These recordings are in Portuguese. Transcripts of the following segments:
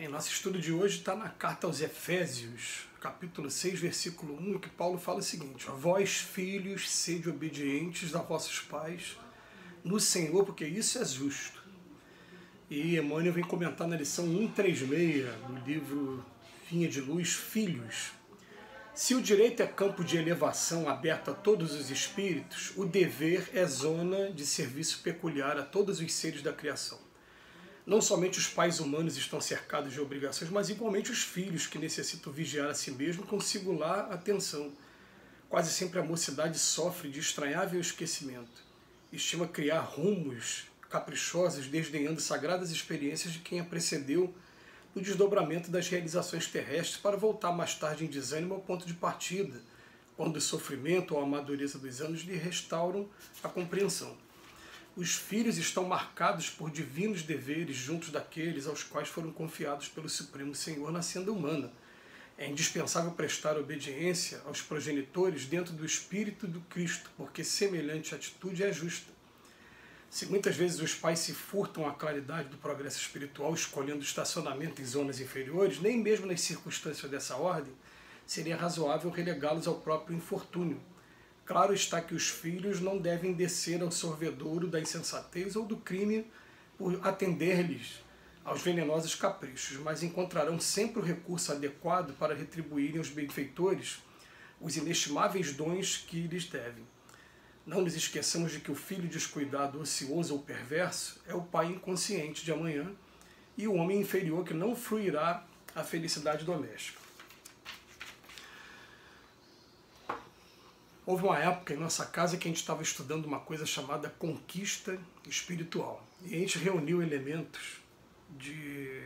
Nosso estudo de hoje está na carta aos Efésios, capítulo 6, versículo 1, que Paulo fala o seguinte: vós, filhos, sede obedientes a vossos pais no Senhor, porque isso é justo. E Emmanuel vem comentar na lição 136 do livro Vinha de Luz, Filhos. Se o direito é campo de elevação aberto a todos os espíritos, o dever é zona de serviço peculiar a todos os seres da criação. Não somente os pais humanos estão cercados de obrigações, mas igualmente os filhos, que necessitam vigiar a si mesmo com singular atenção. Quase sempre a mocidade sofre de estranhável esquecimento. Estima criar rumos caprichosos, desdenhando sagradas experiências de quem a precedeu no desdobramento das realizações terrestres, para voltar mais tarde em desânimo ao ponto de partida, quando o sofrimento ou a amadureza dos anos lhe restauram a compreensão. Os filhos estão marcados por divinos deveres juntos daqueles aos quais foram confiados pelo Supremo Senhor na senda humana. É indispensável prestar obediência aos progenitores dentro do espírito do Cristo, porque semelhante atitude é justa. Se muitas vezes os pais se furtam à claridade do progresso espiritual, escolhendo estacionamento em zonas inferiores, nem mesmo nas circunstâncias dessa ordem, seria razoável relegá-los ao próprio infortúnio. Claro está que os filhos não devem descer ao sorvedouro da insensatez ou do crime por atender-lhes aos venenosos caprichos, mas encontrarão sempre o recurso adequado para retribuírem aos benfeitores os inestimáveis dons que lhes devem. Não nos esqueçamos de que o filho descuidado, ocioso ou perverso é o pai inconsciente de amanhã e o homem inferior que não fruirá a felicidade doméstica. Houve uma época em nossa casa que a gente estava estudando uma coisa chamada conquista espiritual. E a gente reuniu elementos de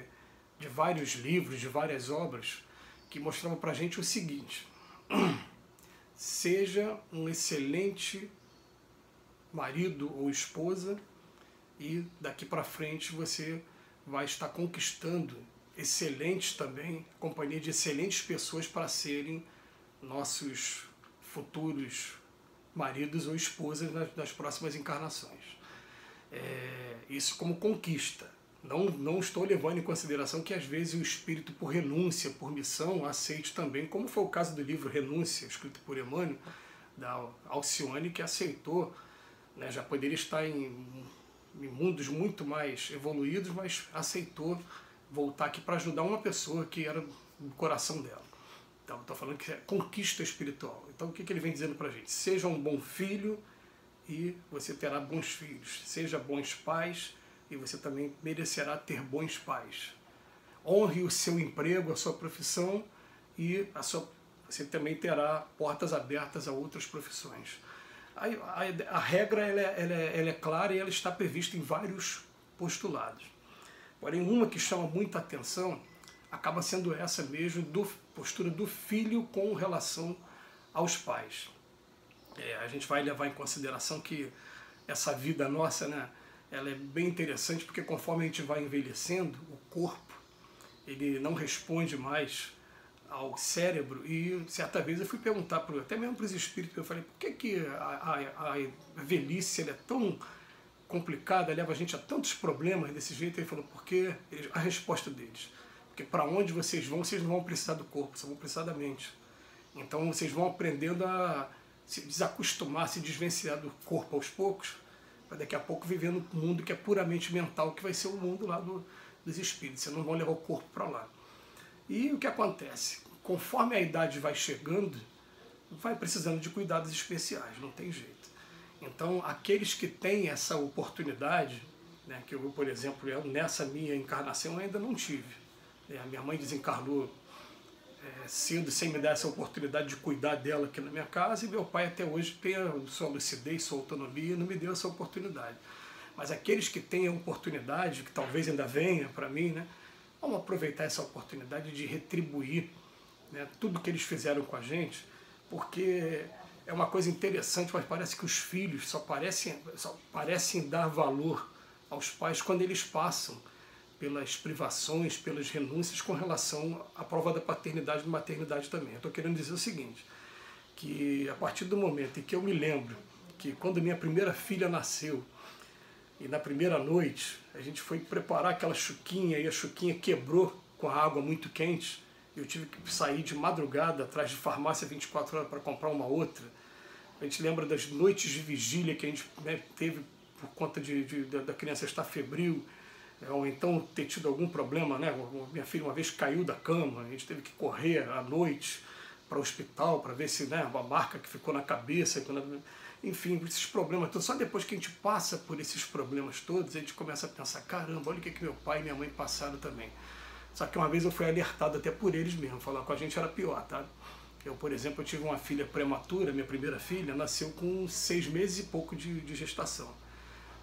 vários livros, de várias obras, que mostravam para a gente o seguinte: seja um excelente marido ou esposa e daqui para frente você vai estar conquistando excelentes também, companhia de excelentes pessoas para serem nossos futuros maridos ou esposas nas próximas encarnações. Isso como conquista. Não estou levando em consideração que às vezes o espírito, por renúncia, por missão, aceite também, como foi o caso do livro Renúncia, escrito por Emmanuel, da Alcione, que aceitou, né, já poderia estar em mundos muito mais evoluídos, mas aceitou voltar aqui para ajudar uma pessoa que era do coração dela. Então, estou falando que é conquista espiritual. Então, o que ele vem dizendo para a gente? Seja um bom filho e você terá bons filhos. Seja bons pais e você também merecerá ter bons pais. Honre o seu emprego, a sua profissão e você também terá portas abertas a outras profissões. A regra ela é clara e ela está prevista em vários postulados. Porém, uma que chama muita atenção acaba sendo essa mesmo, postura do filho com relação aos pais. A gente vai levar em consideração que essa vida nossa, né, ela é bem interessante, porque conforme a gente vai envelhecendo, o corpo ele não responde mais ao cérebro. E certa vez eu fui perguntar, até mesmo para os espíritos, eu falei, por que a velhice ela é tão complicada, leva a gente a tantos problemas desse jeito? Ele falou, porque a resposta deles: porque para onde vocês não vão precisar do corpo, vocês vão precisar da mente. Então vocês vão aprendendo a se desacostumar, se desvencilhar do corpo aos poucos, para daqui a pouco viver num mundo que é puramente mental, que vai ser o mundo lá dos espíritos. Vocês não vão levar o corpo para lá. E o que acontece? Conforme a idade vai chegando, vai precisando de cuidados especiais, não tem jeito. Então, aqueles que têm essa oportunidade, né, que eu, por exemplo, nessa minha encarnação ainda não tive. A minha mãe desencarnou cedo, sem me dar essa oportunidade de cuidar dela aqui na minha casa, e meu pai até hoje tem a sua lucidez, sua autonomia, e não me deu essa oportunidade. Mas aqueles que têm a oportunidade, que talvez ainda venha para mim, né, vamos aproveitar essa oportunidade de retribuir, né, tudo que eles fizeram com a gente, porque é uma coisa interessante, mas parece que os filhos só parecem dar valor aos pais quando eles passam pelas privações, pelas renúncias com relação à prova da paternidade e da maternidade também. Eu estou querendo dizer o seguinte, que a partir do momento em que eu me lembro que quando minha primeira filha nasceu, e na primeira noite a gente foi preparar aquela chuquinha e a chuquinha quebrou com a água muito quente, eu tive que sair de madrugada atrás de farmácia 24 horas para comprar uma outra. A gente lembra das noites de vigília que a gente, né, teve por conta da criança estar febril, ou então ter tido algum problema, né? Minha filha uma vez caiu da cama, a gente teve que correr à noite para o hospital para ver se, né, uma marca que ficou na cabeça, enfim, esses problemas todos. Só depois que a gente passa por esses problemas todos, a gente começa a pensar, caramba, olha o que meu pai e minha mãe passaram também. Só que uma vez eu fui alertado até por eles mesmo, falar com a gente era pior, tá? Eu, por exemplo, eu tive uma filha prematura, minha primeira filha, nasceu com 6 meses e pouco de gestação.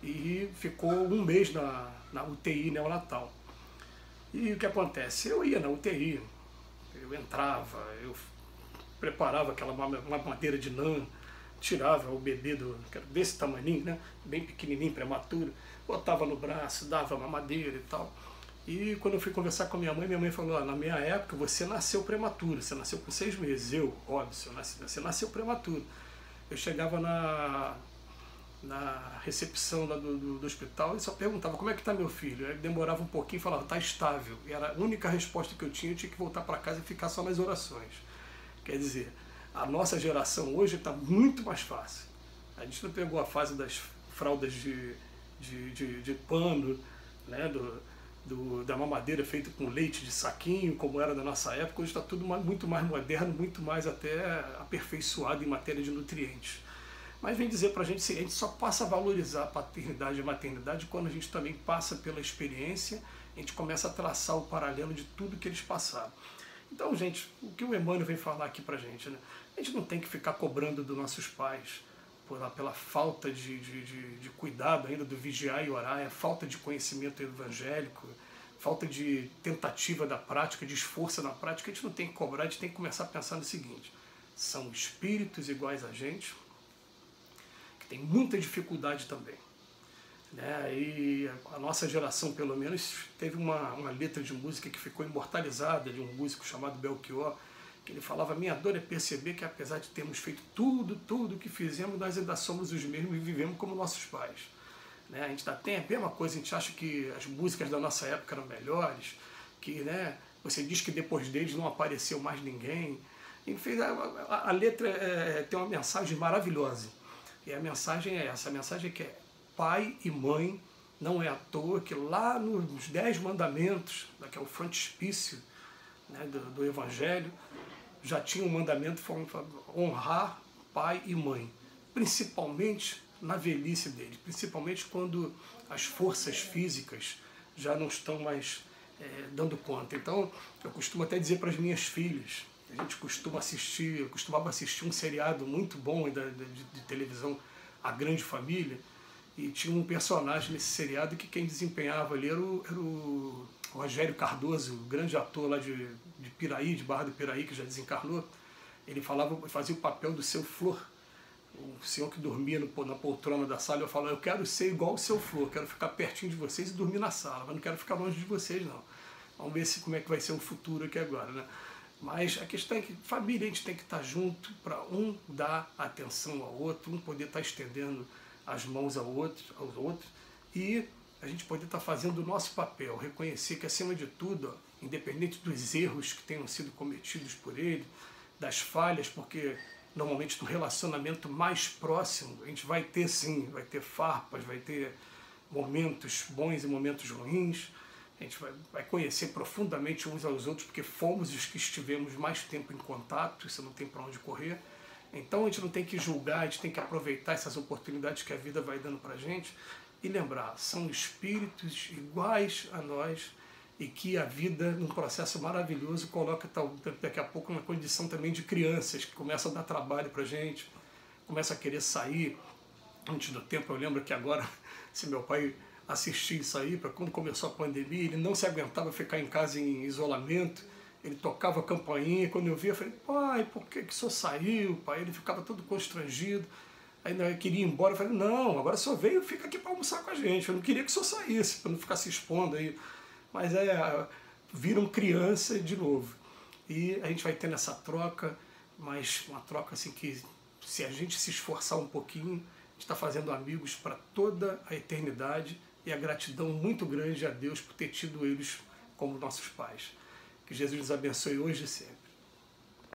E ficou um mês na UTI neonatal. E o que acontece? Eu ia na UTI, eu entrava, eu preparava aquela mamadeira de lã, tirava o bebê que era desse tamaninho, né, bem pequenininho, prematuro, botava no braço, dava mamadeira e tal. E quando eu fui conversar com a minha mãe falou, na minha época você nasceu prematuro, você nasceu com 6 meses. Eu, óbvio, você nasceu prematuro. Eu chegava na recepção lá do hospital e só perguntava, como é que está meu filho? Aí demorava um pouquinho e falava, está estável. E era a única resposta que eu tinha que voltar para casa e ficar só nas orações. Quer dizer, a nossa geração hoje está muito mais fácil. A gente não pegou a fase das fraldas de pano, né, da mamadeira feita com leite de saquinho, como era da nossa época. Hoje está tudo muito mais moderno, muito mais até aperfeiçoado em matéria de nutrientes. Mas vem dizer para a gente só passa a valorizar a paternidade e a maternidade quando a gente também passa pela experiência, a gente começa a traçar o paralelo de tudo que eles passaram. Então, gente, o que o Emmanuel vem falar aqui para a gente, né? A gente não tem que ficar cobrando dos nossos pais pela falta de cuidado ainda do vigiar e orar, é falta de conhecimento evangélico, falta de tentativa da prática, de esforço na prática. A gente não tem que cobrar, a gente tem que começar a pensar no seguinte, são espíritos iguais a gente, que tem muita dificuldade também. Né? E a nossa geração, pelo menos, teve uma letra de música que ficou imortalizada, de um músico chamado Belchior, que ele falava, minha dor é perceber que apesar de termos feito tudo que fizemos, nós ainda somos os mesmos e vivemos como nossos pais. Né? A gente tem a mesma coisa, a gente acha que as músicas da nossa época eram melhores, que, né, você diz que depois deles não apareceu mais ninguém. Enfim, a letra tem uma mensagem maravilhosa. E a mensagem é essa, a mensagem é que é pai e mãe, não é à toa que lá nos 10 mandamentos, que é o frontispício, né, do Evangelho, já tinha um mandamento honrar pai e mãe, principalmente na velhice dele, principalmente quando as forças físicas já não estão mais dando conta. Então, eu costumo até dizer para as minhas filhas, a gente eu costumava assistir um seriado muito bom de televisão, A Grande Família, e tinha um personagem nesse seriado que quem desempenhava ali era o Rogério Cardoso, o grande ator lá de Piraí, de Barra do Piraí, que já desencarnou. Ele fazia o papel do seu Flor, o senhor que dormia na poltrona da sala. Eu falava, eu quero ser igual o seu Flor, quero ficar pertinho de vocês e dormir na sala, mas não quero ficar longe de vocês, não. Vamos ver como é que vai ser o futuro aqui agora, né? Mas a questão é que família, a gente tem que estar junto para um dar atenção ao outro, um poder estar estendendo as mãos aos outros, e a gente poder estar fazendo o nosso papel, reconhecer que, acima de tudo, independente dos erros que tenham sido cometidos por ele, das falhas, porque normalmente no relacionamento mais próximo a gente vai ter sim, vai ter farpas, vai ter momentos bons e momentos ruins, a gente vai conhecer profundamente uns aos outros, porque fomos os que estivemos mais tempo em contato, isso não tem para onde correr. Então a gente não tem que julgar, a gente tem que aproveitar essas oportunidades que a vida vai dando para a gente e lembrar, são espíritos iguais a nós e que a vida, num processo maravilhoso, coloca daqui a pouco uma condição também de crianças que começam a dar trabalho para a gente, começam a querer sair antes do tempo. Eu lembro que agora, se meu pai assistir isso aí, para quando começou a pandemia, ele não se aguentava ficar em casa em isolamento, ele tocava a campainha, e quando eu via, eu falei, pai, por que o senhor saiu, pai? Ele ficava todo constrangido, ainda queria ir embora, eu falei, não, agora o senhor veio, fica aqui para almoçar com a gente, eu não queria que o senhor saísse, para não ficar se expondo aí, mas viram criança de novo, e a gente vai tendo essa troca, mas uma troca assim que, se a gente se esforçar um pouquinho, a gente está fazendo amigos para toda a eternidade, e a gratidão muito grande a Deus por ter tido eles como nossos pais. Que Jesus nos abençoe hoje e sempre.